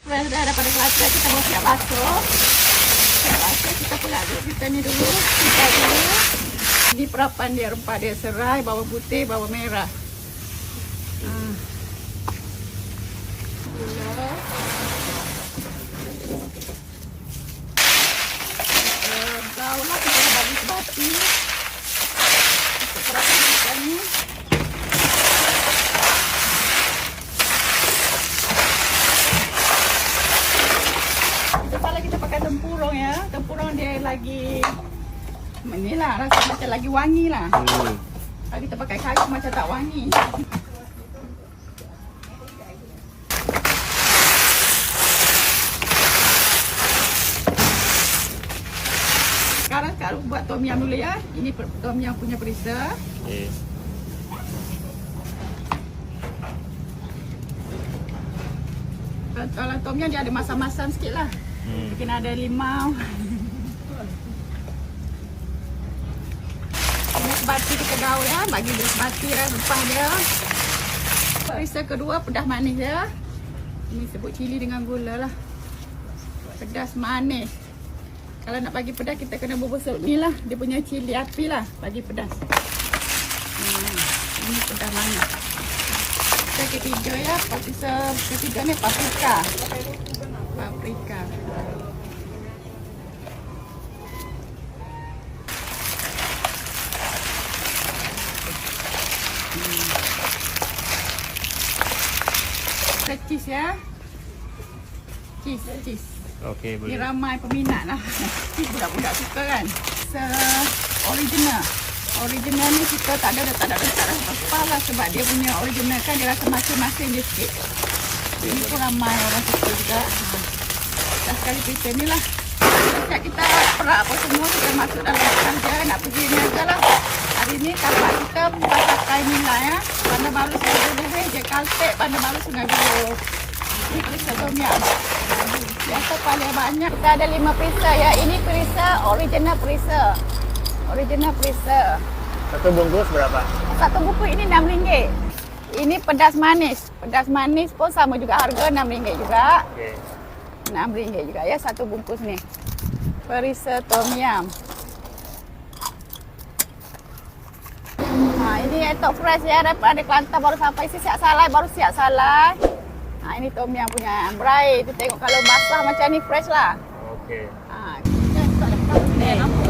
Sudah daripada Kelantan kita mau siap basuh. Siap basuh kita pula kita ni dulu. Kita dulu. Ini perapan dia rempah dia serai, bawang putih, bawang merah. Gula. Gaulah kita bagi sebati. Kita perapan kita ni. Kepala kita pakai tempurung ya. Tempurung dia lagi inilah rasa macam lagi wangi lah. Kalau kita pakai kayu macam tak wangi. Sekarang buat tom yum dulu ya. Ini tom yum punya perisa. Okay. Kalau tom yum dia ada masam-masam sikit lah. Mungkin ada limau. Sebati kita gaul ya, bagi dia sebati rempah dia. Perisa kedua pedas manis ya. Ini sebut cili dengan gula lah. Pedas manis. Kalau nak bagi pedas kita kena berbesuk ni lah. Dia punya cili api lah bagi pedas. Ini pedas manis. Perisa ketiga ya, perisa ketiga ni paprika. Paprika. Cheese ya. Cheese. Okey, boleh. Ni ramai peminat lah. Budak-budak suka kan. Original. Original ni kita tak ada apa lah sebab dia punya original kan dia rasa masin-masin dia sikit. Ini pun ramai orang suka juga. Dah sekali kita ni lah. Setiap kita perak apa semua kita masuk dalam kerja nak pergi ni aja lah. Hari ni kapal kita pakai nilai ya. Bandar Baru Sungai Buloh je Kaltek Bandar Baru Sungai Buloh. Ini perisa tom yum. Biasa paling banyak kita ada 5 perisa ya. Ini perisa original perisa. Original perisa. Satu bungkus berapa? Satu bungkus ini RM6. Ini pedas manis. Pedas manis pun sama juga harga RM6 juga. Okey. RM6 juga ya satu bungkus ni. Perisa tom yum. Ini etok fresh ya daripada Kelantan baru sampai isi siap salai baru siap salai. Ini tom yum punya berai. Tu tengok kalau basah macam ni fresh lah. Okey. Kita letak ni.